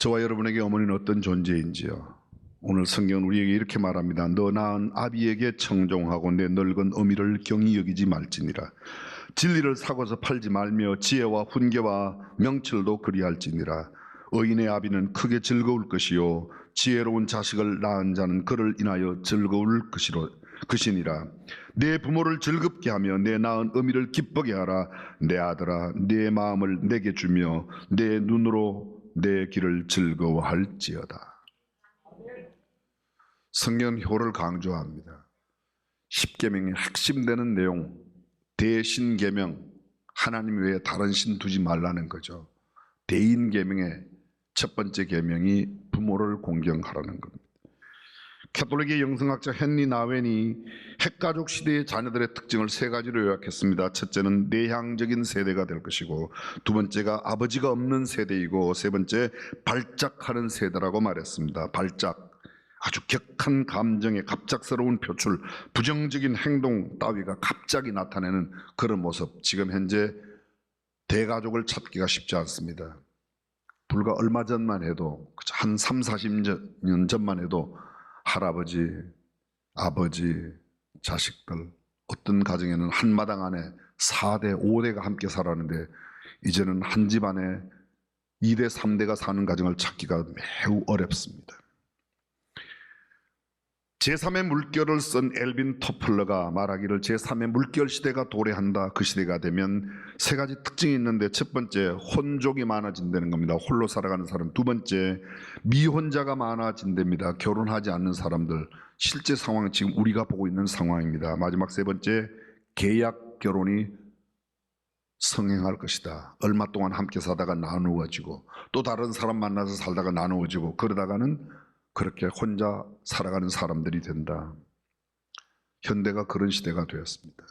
저와 여러분에게 어머니는 어떤 존재인지요? 오늘 성경은 우리에게 이렇게 말합니다. 너 낳은 아비에게 청종하고 내 늙은 어미를 경히 여기지 말지니라. 진리를 사고서 팔지 말며 지혜와 훈계와 명철도 그리할지니라. 의인의 아비는 크게 즐거울 것이요 지혜로운 자식을 낳은 자는 그를 인하여 즐거울 것이니라. 내 부모를 즐겁게 하며 내 낳은 어미를 기쁘게 하라. 내 아들아, 내 마음을 내게 주며 내 눈으로 내 길을 즐거워할지어다. 성경은 효를 강조합니다. 십계명의 핵심되는 내용, 대신계명, 하나님 외에 다른 신 두지 말라는 거죠. 대인계명의 첫 번째 계명이 부모를 공경하라는 겁니다. 가톨릭의 영성학자 헨리 나웬이 핵가족 시대의 자녀들의 특징을 세 가지로 요약했습니다. 첫째는 내향적인 세대가 될 것이고, 두 번째가 아버지가 없는 세대이고, 세 번째 발작하는 세대라고 말했습니다. 발작, 아주 격한 감정의 갑작스러운 표출, 부정적인 행동 따위가 갑자기 나타내는 그런 모습. 지금 현재 대가족을 찾기가 쉽지 않습니다. 불과 얼마 전만 해도, 한 3, 40년 전만 해도 할아버지, 아버지, 자식들, 어떤 가정에는 한마당 안에 4대, 5대가 함께 살았는데 이제는 한 집안에 2대, 3대가 사는 가정을 찾기가 매우 어렵습니다. 제3의 물결을 쓴 엘빈 토플러가 말하기를 제3의 물결 시대가 도래한다. 그 시대가 되면 세 가지 특징이 있는데, 첫 번째 혼족이 많아진다는 겁니다. 홀로 살아가는 사람. 두 번째 미혼자가 많아진답니다. 결혼하지 않는 사람들. 실제 상황은 지금 우리가 보고 있는 상황입니다. 마지막 세 번째, 계약 결혼이 성행할 것이다. 얼마 동안 함께 사다가 나누어지고 또 다른 사람 만나서 살다가 나누어지고 그러다가는 그렇게 혼자 살아가는 사람들이 된다. 현대가 그런 시대가 되었습니다.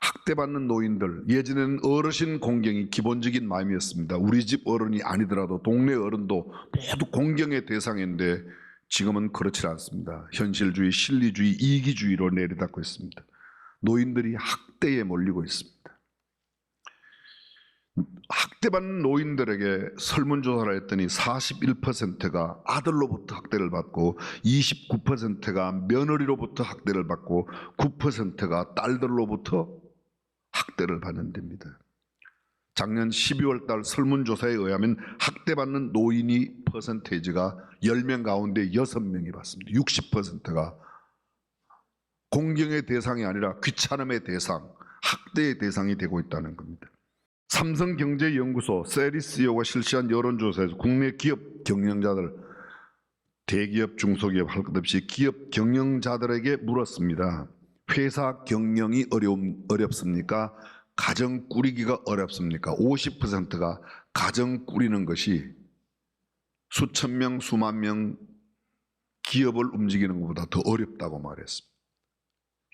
학대받는 노인들, 예전에는 어르신 공경이 기본적인 마음이었습니다. 우리 집 어른이 아니더라도 동네 어른도 모두 공경의 대상인데 지금은 그렇지 않습니다. 현실주의, 실리주의, 이기주의로 내리닫고 있습니다. 노인들이 학대에 몰리고 있습니다. 학대받는 노인들에게 설문조사를 했더니 41%가 아들로부터 학대를 받고 29%가 며느리로부터 학대를 받고 9%가 딸들로부터 학대를 받는 데입니다. 작년 12월 달 설문조사에 의하면 학대받는 노인이 퍼센테이지가 10명 가운데 6명이 받습니다. 60%가 공경의 대상이 아니라 귀찮음의 대상, 학대의 대상이 되고 있다는 겁니다. 삼성경제연구소 세리스요가 실시한 여론조사에서 국내 기업 경영자들, 대기업, 중소기업 할 것 없이 기업 경영자들에게 물었습니다. 회사 경영이 어렵습니까? 가정 꾸리기가 어렵습니까? 50%가 가정 꾸리는 것이 수천 명, 수만 명 기업을 움직이는 것보다 더 어렵다고 말했습니다.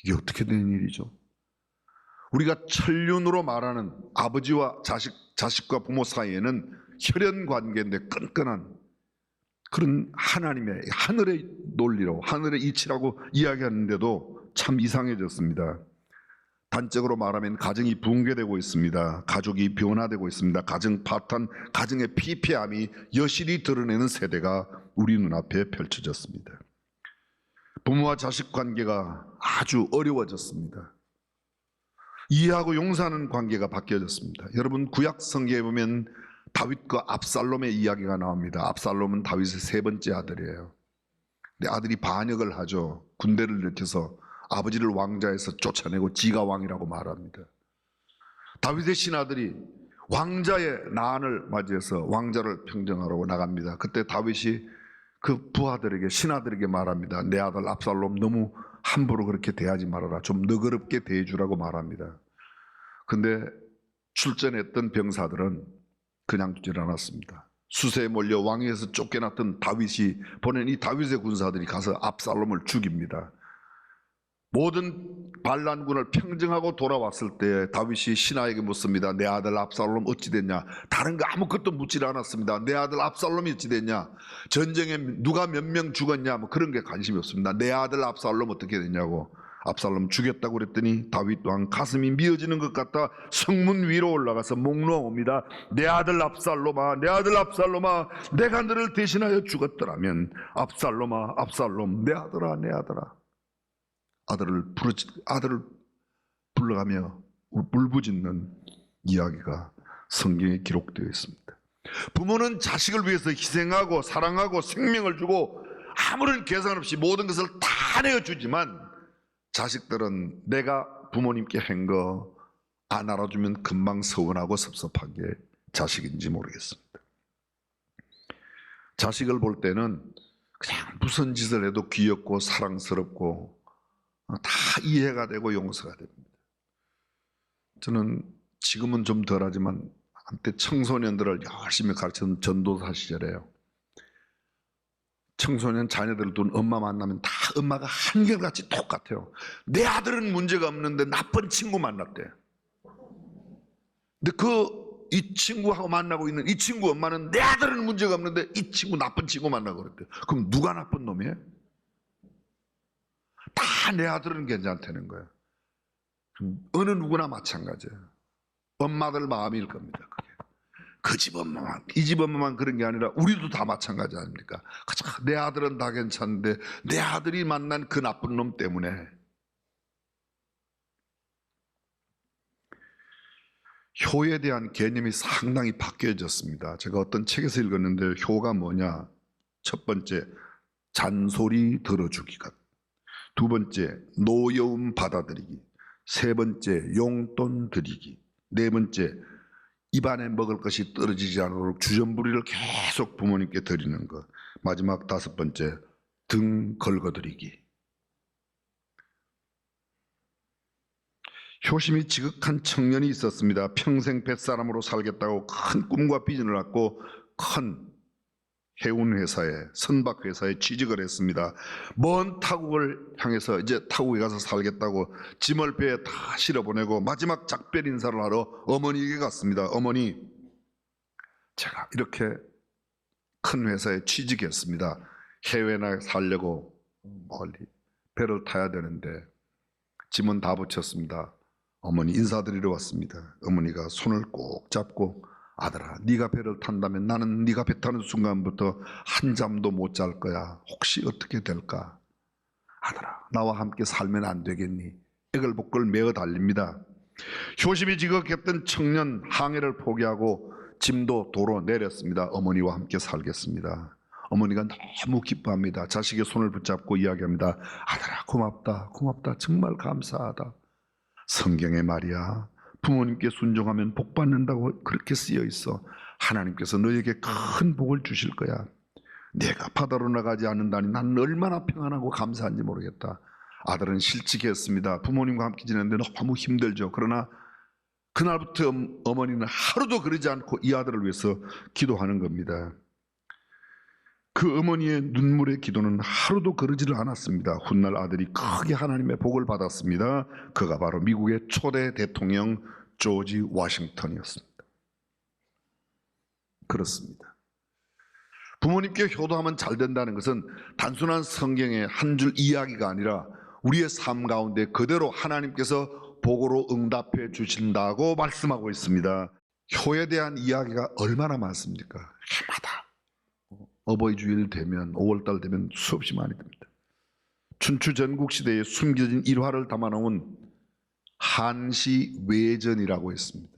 이게 어떻게 된 일이죠? 우리가 천륜으로 말하는 아버지와 자식과 부모 사이에는 혈연 관계인데 끈끈한 그런 하나님의 하늘의 논리로, 하늘의 이치라고 이야기하는데도 참 이상해졌습니다. 단적으로 말하면 가정이 붕괴되고 있습니다. 가족이 변화되고 있습니다. 가정 파탄, 가정의 피폐함이 여실히 드러내는 세대가 우리 눈앞에 펼쳐졌습니다. 부모와 자식 관계가 아주 어려워졌습니다. 이해하고 용서하는 관계가 바뀌어졌습니다. 여러분, 구약 성경에 보면 다윗과 압살롬의 이야기가 나옵니다. 압살롬은 다윗의 세 번째 아들이에요. 근데 아들이 반역을 하죠. 군대를 일으켜서 아버지를 왕자에서 쫓아내고 지가 왕이라고 말합니다. 다윗의 신하들이 왕자의 난을 맞이해서 왕자를 평정하라고 나갑니다. 그때 다윗이 그 부하들에게, 신하들에게 말합니다. 내 아들 압살롬 너무 함부로 그렇게 대하지 말아라. 좀 너그럽게 대해주라고 말합니다. 근데 출전했던 병사들은 그냥 두질 않았습니다. 수세에 몰려 왕위에서 쫓겨났던 다윗이 보낸 이 다윗의 군사들이 가서 압살롬을 죽입니다. 모든 반란군을 평정하고 돌아왔을 때 다윗이 신하에게 묻습니다. 내 아들 압살롬 어찌 됐냐? 다른 거 아무것도 묻질 않았습니다. 내 아들 압살롬이 어찌 됐냐? 전쟁에 누가 몇 명 죽었냐? 뭐 그런 게 관심이 없습니다. 내 아들 압살롬 어떻게 됐냐고. 압살롬 죽였다고 그랬더니 다윗 왕 가슴이 미어지는 것 같다 성문 위로 올라가서 목 놓아옵니다. 내 아들 압살롬아, 내 아들 압살롬아, 내가 너를 대신하여 죽었더라면 압살롬아, 압살롬, 내 아들아, 내 아들아. 아들을 불러가며 울부짖는 이야기가 성경에 기록되어 있습니다. 부모는 자식을 위해서 희생하고 사랑하고 생명을 주고 아무런 계산 없이 모든 것을 다 내어주지만 자식들은 내가 부모님께 한 거 안 알아주면 금방 서운하고 섭섭한 게 자식인지 모르겠습니다. 자식을 볼 때는 그냥 무슨 짓을 해도 귀엽고 사랑스럽고 다 이해가 되고 용서가 됩니다. 저는 지금은 좀 덜하지만 한때 청소년들을 열심히 가르치는 전도사 시절에요. 청소년 자녀들을 둔 엄마 만나면 다 엄마가 한결같이 똑같아요. 내 아들은 문제가 없는데 나쁜 친구 만났대. 근데 이 친구하고 만나고 있는 이 친구 엄마는 내 아들은 문제가 없는데 이 친구 나쁜 친구 만나고 그랬대요. 그럼 누가 나쁜 놈이에요? 다 내 아들은 괜찮다는 거예요. 어느 누구나 마찬가지예요. 엄마들 마음일 겁니다. 그게. 그 집 엄마만, 이 집 엄마만 그런 게 아니라 우리도 다 마찬가지 아닙니까? 내 아들은 다 괜찮은데 내 아들이 만난 그 나쁜 놈 때문에. 효에 대한 개념이 상당히 바뀌어졌습니다. 제가 어떤 책에서 읽었는데 효가 뭐냐? 첫 번째, 잔소리 들어주기가. 두 번째, 노여움 받아들이기. 세 번째, 용돈 드리기. 네 번째, 입안에 먹을 것이 떨어지지 않도록 주전부리를 계속 부모님께 드리는 것. 마지막 다섯 번째, 등 긁어드리기. 효심이 지극한 청년이 있었습니다. 평생 뱃사람으로 살겠다고 큰 꿈과 비전을 갖고 큰 해운회사에, 선박회사에 취직을 했습니다. 먼 타국을 향해서 이제 타국에 가서 살겠다고 짐을 배에 다 실어보내고 마지막 작별 인사를 하러 어머니에게 갔습니다. 어머니, 제가 이렇게 큰 회사에 취직했습니다. 해외나 살려고 멀리 배를 타야 되는데 짐은 다 붙였습니다. 어머니 인사드리러 왔습니다. 어머니가 손을 꼭 잡고 아들아, 네가 배를 탄다면 나는 네가 배 타는 순간부터 한 잠도 못 잘 거야. 혹시 어떻게 될까? 아들아, 나와 함께 살면 안 되겠니? 애걸복걸 메어 달립니다. 효심이 지극했던 청년 항해를 포기하고 짐도 도로 내렸습니다. 어머니와 함께 살겠습니다. 어머니가 너무 기뻐합니다. 자식의 손을 붙잡고 이야기합니다. 아들아, 고맙다, 고맙다, 정말 감사하다. 성경에 말이야, 부모님께 순종하면 복 받는다고 그렇게 쓰여 있어. 하나님께서 너에게 큰 복을 주실 거야. 내가 바다로 나가지 않는다니 난 얼마나 평안하고 감사한지 모르겠다. 아들은 실직했습니다. 부모님과 함께 지냈는데 너무 힘들죠. 그러나 그날부터 어머니는 하루도 그러지 않고 이 아들을 위해서 기도하는 겁니다. 그 어머니의 눈물의 기도는 하루도 그러지를 않았습니다. 훗날 아들이 크게 하나님의 복을 받았습니다. 그가 바로 미국의 초대 대통령 조지 워싱턴이었습니다. 그렇습니다. 부모님께 효도하면 잘 된다는 것은 단순한 성경의 한 줄 이야기가 아니라 우리의 삶 가운데 그대로 하나님께서 복으로 응답해 주신다고 말씀하고 있습니다. 효에 대한 이야기가 얼마나 많습니까? 해마다 어버이 주일 되면 5월달 되면 수없이 많이 됩니다. 춘추 전국시대에 숨겨진 일화를 담아놓은 한시외전이라고 했습니다.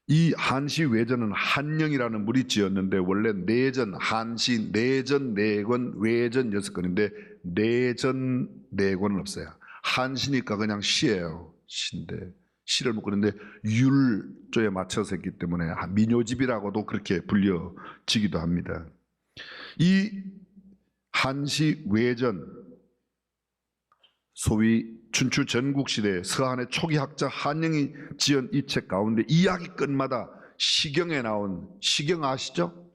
이 한시외전은 한영이라는 물이 지었는데 원래 내전, 한시, 내전, 내권, 외전 6건인데 내전, 내권은 없어요. 한시니까 그냥 시예요. 시인데 시를 묶었는데 율조에 맞춰서 했기 때문에 민요집이라고도 그렇게 불려지기도 합니다. 이 한시외전, 소위 춘추 전국시대 서한의 초기 학자 한영이 지은 이 책 가운데 이야기 끝마다 시경에 나온, 시경 아시죠?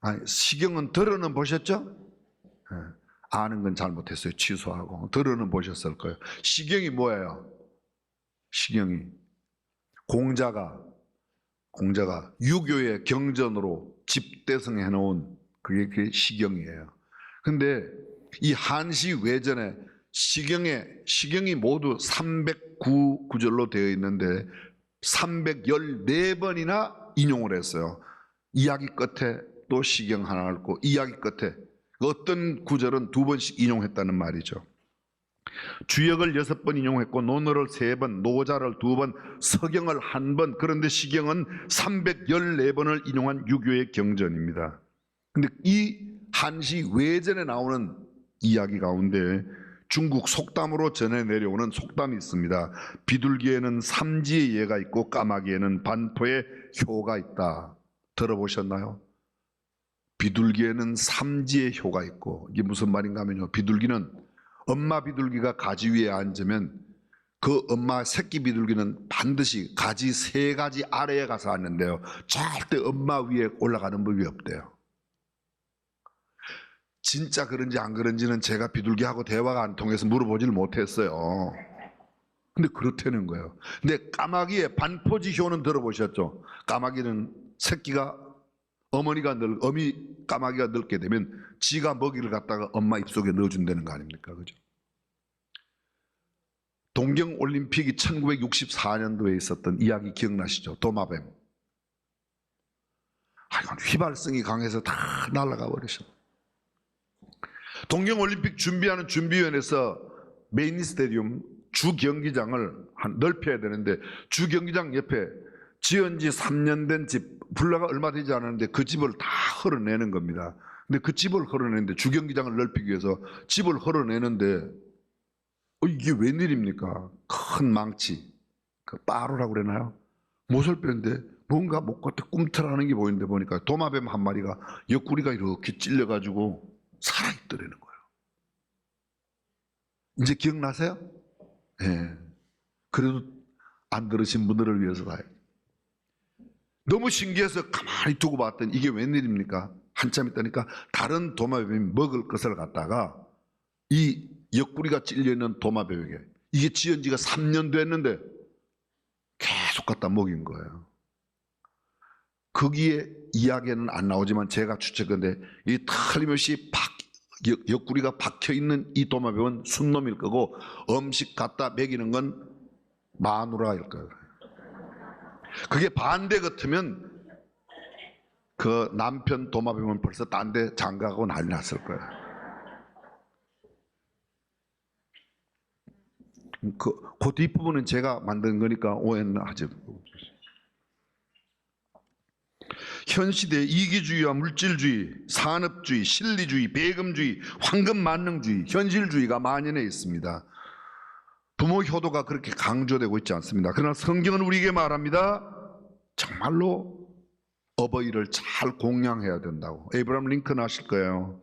아니, 시경은 들어는 보셨죠? 아는 건 잘못했어요. 취소하고. 들어는 보셨을 거예요. 시경이 뭐예요? 시경이 공자가 유교의 경전으로 집대성해 놓은 그게 시경이에요. 근데 이 한시 외전에 시경이 모두 309구절로 되어 있는데 314번이나 인용을 했어요. 이야기 끝에 또 시경 하나 읽고 이야기 끝에 어떤 구절은 2번씩 인용했다는 말이죠. 주역을 6번 인용했고 논어를 3번, 노자를 2번, 서경을 1번, 그런데 시경은 314번을 인용한 유교의 경전입니다. 근데 이 한시 외전에 나오는 이야기 가운데 중국 속담으로 전해 내려오는 속담이 있습니다. 비둘기에는 삼지의 예가 있고 까마귀에는 반포의 효가 있다. 들어보셨나요? 비둘기에는 삼지의 효가 있고, 이게 무슨 말인가 하면요, 비둘기는 엄마 비둘기가 가지 위에 앉으면 그 엄마 새끼 비둘기는 반드시 가지 3가지 아래에 가서 앉는데요, 절대 엄마 위에 올라가는 법이 없대요. 진짜 그런지 안 그런지는 제가 비둘기하고 대화가 안 통해서 물어보지를 못했어요. 근데 그렇다는 거예요. 근데 까마귀의 반포지효는 들어보셨죠? 까마귀는 새끼가 까마귀가 늙게 되면 지가 먹이를 갖다가 엄마 입속에 넣어준다는 거 아닙니까? 그죠? 동경올림픽이 1964년도에 있었던 이야기 기억나시죠? 도마뱀. 이건 휘발성이 강해서 다 날아가 버리셨어요. 동경올림픽 준비하는 준비위원회에서 메인 스테디움 주 경기장을 넓혀야 되는데 주 경기장 옆에 지은 지 3년 된 집, 불과가 얼마 되지 않았는데 그 집을 다 헐어내는 겁니다. 근데 그 집을 헐어내는데 주 경기장을 넓히기 위해서 집을 헐어내는데 이게 웬일입니까? 큰 망치, 그 빠루라고 그러나요? 못을 뺐는데 뭔가 목 끝에 꿈틀하는 게 보이는데 보니까 도마뱀 한 마리가 옆구리가 이렇게 찔려가지고 살아있더라는 거예요. 이제 기억나세요? 예. 그래도 안 들으신 분들을 위해서 다요. 너무 신기해서 가만히 두고 봤더니 이게 웬일입니까? 한참 있다니까 다른 도마뱀이 먹을 것을 갖다가 이 옆구리가 찔려있는 도마뱀에게, 이게 지은 지가 3년 됐는데 계속 갖다 먹인 거예요. 거기에 이야기는 안 나오지만 제가 추측컨대 이 틀림없이 옆구리가 박혀있는 이 도마뱀은 순놈일 거고 음식 갖다 먹이는 건 마누라일 거예요. 그게 반대 같으면 그 남편 도마뱀은 벌써 딴 데 장가가고 난리 났을 거예요. 그 뒷부분은 제가 만든 거니까 오해는 하지. 현 시대의 이기주의와 물질주의, 산업주의, 실리주의, 배금주의, 황금만능주의, 현실주의가 만연해 있습니다. 부모 효도가 그렇게 강조되고 있지 않습니다. 그러나 성경은 우리에게 말합니다. 정말로 어버이를 잘 공양해야 된다고. 에이브라함 링컨 아실 거예요.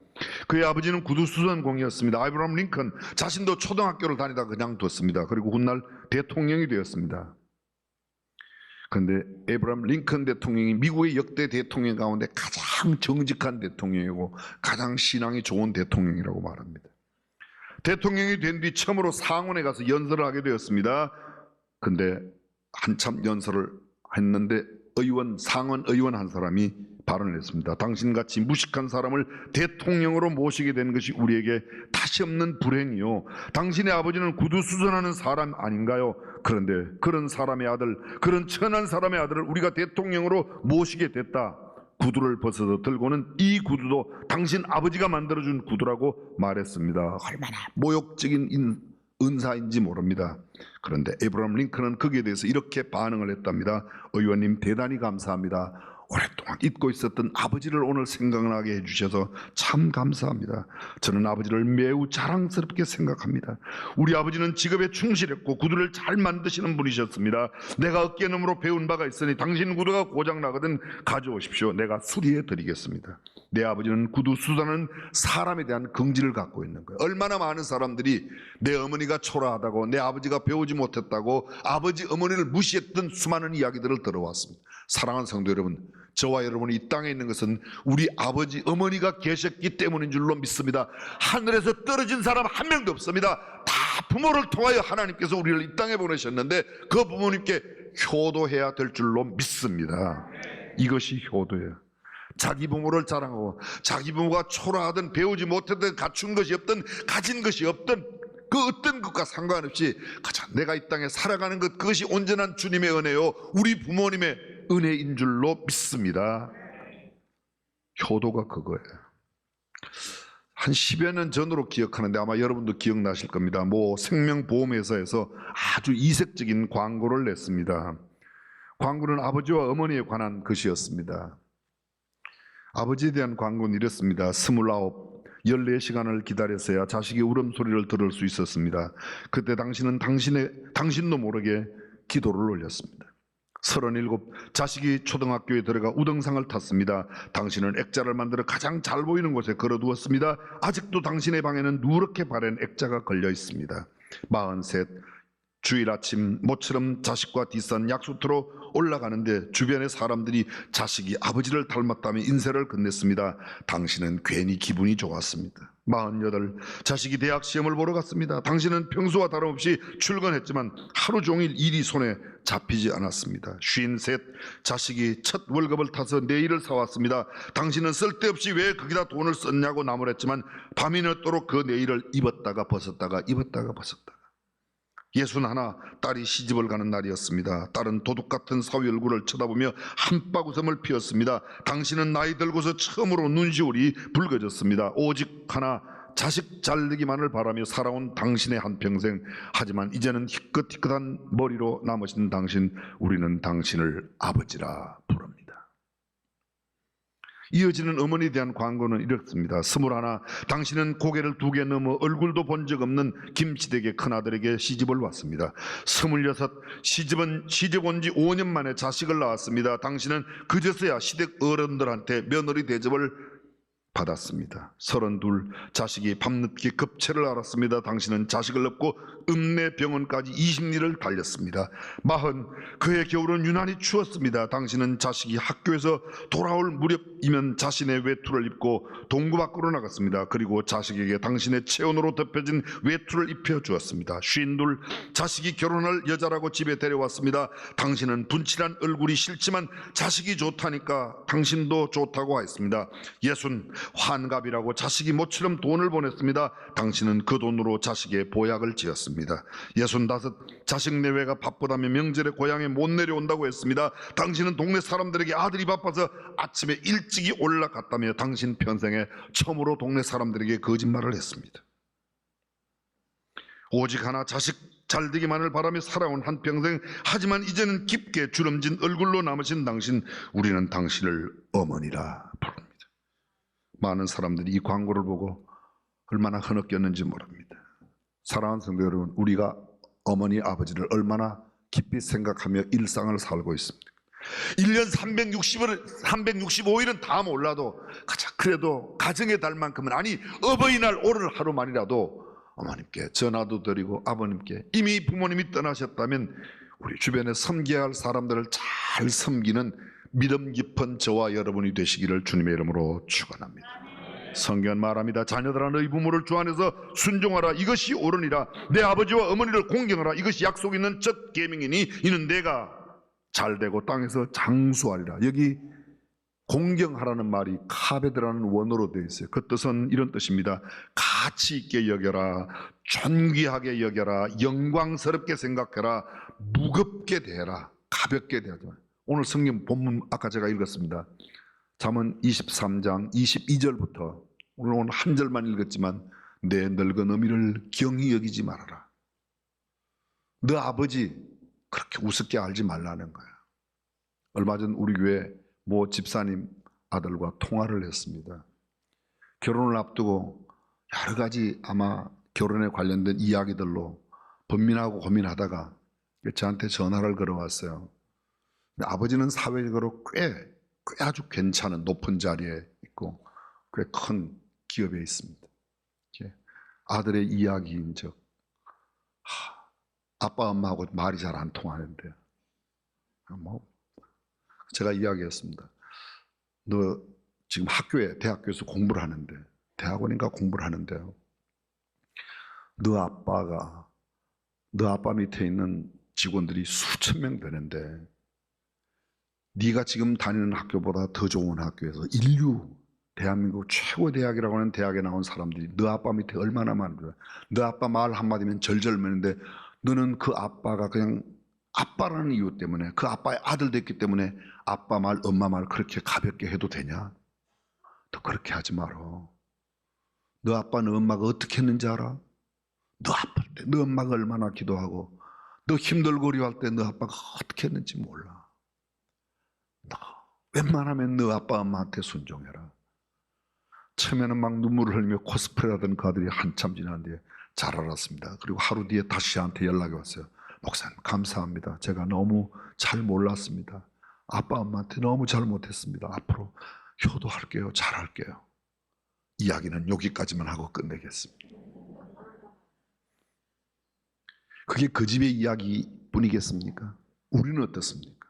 그의 아버지는 구두수선공이었습니다. 에이브라함 링컨 자신도 초등학교를 다니다가 그냥 뒀습니다. 그리고 훗날 대통령이 되었습니다. 그런데 에이브라함 링컨 대통령이 미국의 역대 대통령 가운데 가장 정직한 대통령이고 가장 신앙이 좋은 대통령이라고 말합니다. 대통령이 된 뒤 처음으로 상원에 가서 연설을 하게 되었습니다. 그런데 한참 연설을 했는데 상원 의원 한 사람이 발언을 했습니다. 당신같이 무식한 사람을 대통령으로 모시게 된 것이 우리에게 다시 없는 불행이요, 당신의 아버지는 구두수선하는 사람 아닌가요? 그런데 그런 사람의 아들, 그런 천한 사람의 아들을 우리가 대통령으로 모시게 됐다. 구두를 벗어서 들고는 이 구두도 당신 아버지가 만들어준 구두라고 말했습니다. 얼마나 모욕적인 은사인지 모릅니다. 그런데 에이브라함 링컨은 거기에 대해서 이렇게 반응을 했답니다. 의원님 대단히 감사합니다. 오랫동안 잊고 있었던 아버지를 오늘 생각나게 해주셔서 참 감사합니다. 저는 아버지를 매우 자랑스럽게 생각합니다. 우리 아버지는 직업에 충실했고 구두를 잘 만드시는 분이셨습니다. 내가 어깨너머로 배운 바가 있으니 당신 구두가 고장나거든 가져오십시오. 내가 수리해 드리겠습니다. 내 아버지는 구두 수선하는 사람에 대한 긍지를 갖고 있는 거예요. 얼마나 많은 사람들이 내 어머니가 초라하다고, 내 아버지가 배우지 못했다고, 아버지 어머니를 무시했던 수많은 이야기들을 들어왔습니다. 사랑하는 성도 여러분, 저와 여러분이 이 땅에 있는 것은 우리 아버지 어머니가 계셨기 때문인 줄로 믿습니다. 하늘에서 떨어진 사람 한 명도 없습니다. 다 부모를 통하여 하나님께서 우리를 이 땅에 보내셨는데 그 부모님께 효도해야 될 줄로 믿습니다. 이것이 효도예요. 자기 부모를 자랑하고 자기 부모가 초라하든 배우지 못했든 갖춘 것이 없든 가진 것이 없든 그 어떤 것과 상관없이 가자 내가 이 땅에 살아가는 것 그것이 온전한 주님의 은혜요 우리 부모님의 은혜인 줄로 믿습니다. 효도가 그거예요. 한 10여 년 전으로 기억하는데 아마 여러분도 기억나실 겁니다. 뭐 생명보험회사에서 아주 이색적인 광고를 냈습니다. 광고는 아버지와 어머니에 관한 것이었습니다. 아버지에 대한 광고는 이렇습니다. 29, 14시간을 기다렸어야 자식의 울음소리를 들을 수 있었습니다. 그때 당신은 당신도 모르게 기도를 올렸습니다. 37, 자식이 초등학교에 들어가 우등상을 탔습니다. 당신은 액자를 만들어 가장 잘 보이는 곳에 걸어두었습니다. 아직도 당신의 방에는 누렇게 바랜 액자가 걸려 있습니다. 43, 주일 아침 모처럼 자식과 뒷산 약수터로 올라가는데 주변의 사람들이 자식이 아버지를 닮았다며 인사를 건넸습니다. 당신은 괜히 기분이 좋았습니다. 48, 자식이 대학 시험을 보러 갔습니다. 당신은 평소와 다름없이 출근했지만 하루 종일 일이 손에 잡히지 않았습니다. 53, 자식이 첫 월급을 타서 네일을 사왔습니다. 당신은 쓸데없이 왜 거기다 돈을 썼냐고 나무랬지만 밤이 늦도록 그 네일을 입었다가 벗었다가 입었다가 벗었다가. 61, 딸이 시집을 가는 날이었습니다. 딸은 도둑 같은 사위 얼굴을 쳐다보며 한바구음을 피웠습니다. 당신은 나이 들고서 처음으로 눈시울이 붉어졌습니다. 오직 하나 자식 잘 되기만을 바라며 살아온 당신의 한평생. 하지만 이제는 희끗희끗한 머리로 남으신 당신, 우리는 당신을 아버지라 부릅니다. 이어지는 어머니에 대한 광고는 이렇습니다. 21, 당신은 고개를 2개 넘어 얼굴도 본 적 없는 김치댁의 큰아들에게 시집을 왔습니다. 26, 시집 온 지 5년 만에 자식을 낳았습니다. 당신은 그제서야 시댁 어른들한테 며느리 대접을 받았습니다. 32, 자식이 밤늦게 급체를 앓았습니다. 당신은 자식을 업고 읍내병원까지 20리를 달렸습니다. 40, 그해 겨울은 유난히 추웠습니다. 당신은 자식이 학교에서 돌아올 무렵이면 자신의 외투를 입고 동구 밖으로 나갔습니다. 그리고 자식에게 당신의 체온으로 덮여진 외투를 입혀주었습니다. 52, 자식이 결혼할 여자라고 집에 데려왔습니다. 당신은 분칠한 얼굴이 싫지만 자식이 좋다니까 당신도 좋다고 했습니다. 60, 환갑이라고 자식이 모처럼 돈을 보냈습니다. 당신은 그 돈으로 자식의 보약을 지었습니다. 65, 자식 내외가 바쁘다며 명절에 고향에 못 내려온다고 했습니다. 당신은 동네 사람들에게 아들이 바빠서 아침에 일찍이 올라갔다며 당신 평생에 처음으로 동네 사람들에게 거짓말을 했습니다. 오직 하나 자식 잘 되기만을 바라며 살아온 한평생. 하지만 이제는 깊게 주름진 얼굴로 남으신 당신, 우리는 당신을 어머니라 부릅니다. 많은 사람들이 이 광고를 보고 얼마나 흐느꼈는지 모릅니다. 사랑하는 성도 여러분, 우리가 어머니 아버지를 얼마나 깊이 생각하며 일상을 살고 있습니다. 1년 365일은 다 몰라도 그래도 가정의 달만큼은, 아니 어버이날 오늘 하루만이라도 어머님께 전화도 드리고 아버님께, 이미 부모님이 떠나셨다면 우리 주변에 섬겨야 할 사람들을 잘 섬기는 믿음 깊은 저와 여러분이 되시기를 주님의 이름으로 축원합니다. 성경은 말합니다. 자녀들아 너희 부모를 주 안에서 순종하라. 이것이 옳으니라. 내 아버지와 어머니를 공경하라. 이것이 약속 있는 첫 계명이니 이는 내가 잘되고 땅에서 장수하리라. 여기 공경하라는 말이 카베드라는 원어로 되어 있어요. 그 뜻은 이런 뜻입니다. 가치 있게 여겨라, 존귀하게 여겨라, 영광스럽게 생각해라, 무겁게 대해라, 가볍게 대하지 마. 오늘 성경 본문 아까 제가 읽었습니다. 잠언 23장 22절부터 오늘 한 절만 읽었지만, 내 늙은 어미를 경히 여기지 말아라. 너 아버지 그렇게 우습게 알지 말라는 거야. 얼마 전 우리 교회 모 집사님 아들과 통화를 했습니다. 결혼을 앞두고 여러 가지 아마 결혼에 관련된 이야기들로 번민하고 고민하다가 저한테 전화를 걸어왔어요. 아버지는 사회적으로 꽤 아주 괜찮은 높은 자리에 있고 꽤 큰 기업에 있습니다. 아들의 이야기인 적, 아빠 엄마하고 말이 잘 안 통하는데, 제가 이야기했습니다. 너 지금 대학교에서 공부를 하는데, 대학원인가 공부를 하는데요, 너 아빠 밑에 있는 직원들이 수천 명 되는데 네가 지금 다니는 학교보다 더 좋은 학교에서 인류 대한민국 최고 대학이라고 하는 대학에 나온 사람들이 너 아빠 밑에 얼마나 많은데, 너 아빠 말 한마디면 절절매는데 너는 그 아빠가 그냥 아빠라는 이유 때문에, 그 아빠의 아들 됐기 때문에 아빠 말 엄마 말 그렇게 가볍게 해도 되냐? 너 그렇게 하지 말어. 너 아빠 너 엄마가 어떻게 했는지 알아? 너 아플 때 너 엄마가 얼마나 기도하고, 너 힘들고 어려워할 때 너 아빠가 어떻게 했는지 몰라. 너 웬만하면 너 아빠 엄마한테 순종해라. 처음에는 막 눈물을 흘리며 코스프레 하던 그 아들이 한참 지난 뒤에 잘 알았습니다. 그리고 하루 뒤에 다시 저한테 연락이 왔어요. 목사님 감사합니다. 제가 너무 잘 몰랐습니다. 아빠 엄마한테 너무 잘못했습니다. 앞으로 효도할게요. 잘할게요. 이야기는 여기까지만 하고 끝내겠습니다. 그게 그 집의 이야기뿐이겠습니까? 우리는 어떻습니까?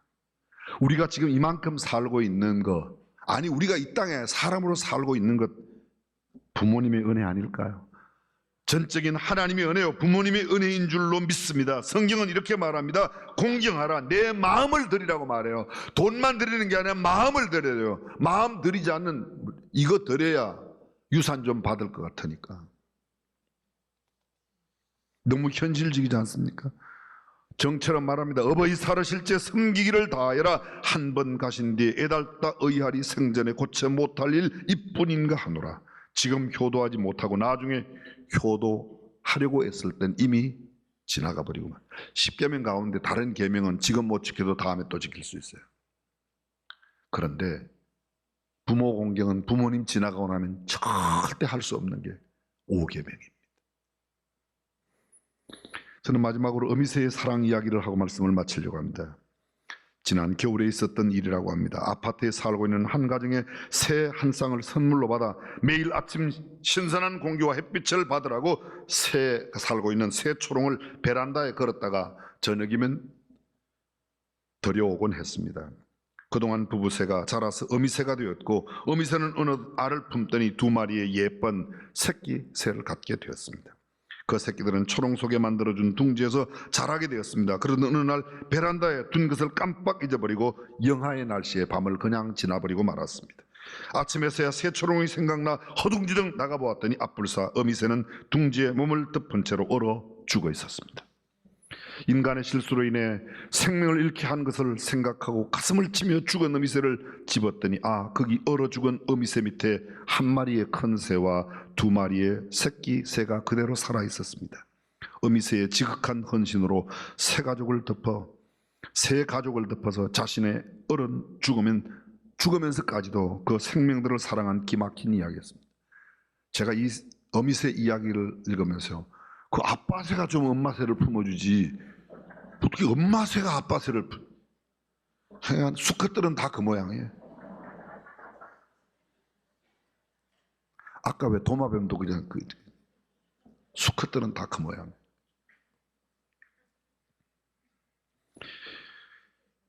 우리가 지금 이만큼 살고 있는 것, 아니 우리가 이 땅에 사람으로 살고 있는 것, 부모님의 은혜 아닐까요? 전적인 하나님의 은혜요, 부모님의 은혜인 줄로 믿습니다. 성경은 이렇게 말합니다. 공경하라. 내 마음을 드리라고 말해요. 돈만 드리는 게 아니라 마음을 드려요. 마음 드리지 않는, 이거 드려야 유산 좀 받을 것 같으니까. 너무 현실적이지 않습니까? 정처럼 말합니다. 어버이 살으실 때 섬기기를 다하여라. 한 번 가신 뒤에 애달다 의하리. 생전에 고쳐 못할 일 이뿐인가 하노라. 지금 효도하지 못하고 나중에 효도하려고 했을 땐 이미 지나가 버리고만. 10계명 가운데 다른 계명은 지금 못 지켜도 다음에 또 지킬 수 있어요. 그런데 부모 공경은 부모님 지나가고 나면 절대 할 수 없는 게 5계명입니다. 저는 마지막으로 어미새의 사랑 이야기를 하고 말씀을 마치려고 합니다. 지난 겨울에 있었던 일이라고 합니다. 아파트에 살고 있는 한 가정에 새 한 쌍을 선물로 받아 매일 아침 신선한 공기와 햇빛을 받으라고 살고 있는 새 초롱을 베란다에 걸었다가 저녁이면 들여오곤 했습니다. 그동안 부부새가 자라서 어미새가 되었고, 어미새는 어느 알을 품더니 2마리의 예쁜 새끼 새를 갖게 되었습니다. 그 새끼들은 초롱 속에 만들어준 둥지에서 자라게 되었습니다. 그러던 어느 날 베란다에 둔 것을 깜빡 잊어버리고 영하의 날씨에 밤을 그냥 지나버리고 말았습니다. 아침에서야 새 초롱이 생각나 허둥지둥 나가보았더니 앞불사 어미새는 둥지에 몸을 덮은 채로 얼어 죽어 있었습니다. 인간의 실수로 인해 생명을 잃게 한 것을 생각하고 가슴을 치며 죽은 어미새를 집었더니 거기 얼어 죽은 어미새 밑에 1마리의 큰 새와 2마리의 새끼 새가 그대로 살아 있었습니다. 어미새의 지극한 헌신으로 새 가족을 덮어서 자신의 어른 죽으면서까지도 그 생명들을 사랑한 기막힌 이야기였습니다. 제가 이 어미새 이야기를 읽으면서 그 아빠 새가 좀 엄마 새를 품어주지, 어떻게 엄마 새가 아빠 새를 하여간 수컷들은 다 그 모양이에요. 아까 왜 도마뱀도 그냥 수컷들은 다 그 모양.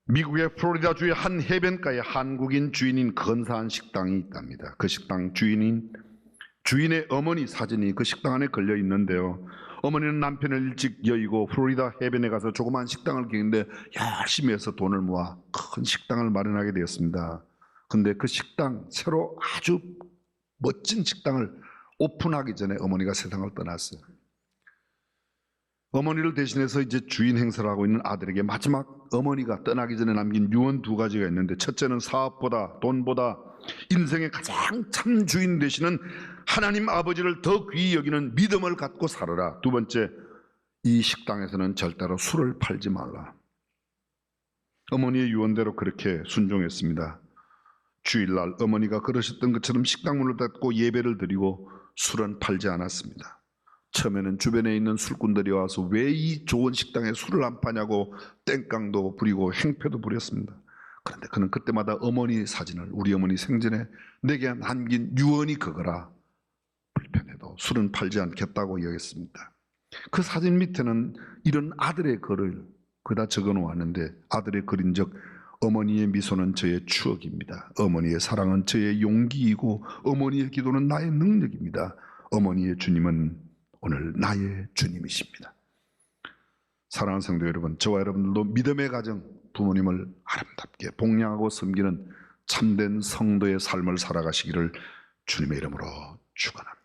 미국의 플로리다주의 한 해변가에 한국인 주인인 근사한 식당이 있답니다. 그 식당 주인의 어머니 사진이 그 식당 안에 걸려 있는데요. 어머니는 남편을 일찍 여의고 플로리다 해변에 가서 조그만 식당을 기는데 열심히 해서 돈을 모아 큰 식당을 마련하게 되었습니다. 그런데 그 식당, 새로 아주 멋진 식당을 오픈하기 전에 어머니가 세상을 떠났어요. 어머니를 대신해서 이제 주인 행세를 하고 있는 아들에게 마지막 어머니가 떠나기 전에 남긴 유언 2가지가 있는데, 첫째는 사업보다 돈보다 인생의 가장 참 주인 되시는 하나님 아버지를 더 귀히 여기는 믿음을 갖고 살아라. 2번째, 이 식당에서는 절대로 술을 팔지 말라. 어머니의 유언대로 그렇게 순종했습니다. 주일날 어머니가 그러셨던 것처럼 식당 문을 닫고 예배를 드리고 술은 팔지 않았습니다. 처음에는 주변에 있는 술꾼들이 와서 왜 이 좋은 식당에 술을 안 파냐고 땡깡도 부리고 행패도 부렸습니다. 그런데 그는 그때마다 어머니 사진을, 우리 어머니 생전에 내게 남긴 유언이 그거라. 불편해도 술은 팔지 않겠다고 이야기했습니다. 그 사진 밑에는 이런 아들의 글을 그다 적어 놓았는데, 아들의 글인 적 어머니의 미소는 저의 추억입니다. 어머니의 사랑은 저의 용기이고 어머니의 기도는 나의 능력입니다. 어머니의 주님은 오늘 나의 주님이십니다. 사랑하는 성도 여러분, 저와 여러분들도 믿음의 가정, 부모님을 아름답게 복양하고 섬기는 참된 성도의 삶을 살아가시기를 주님의 이름으로 축원합니다.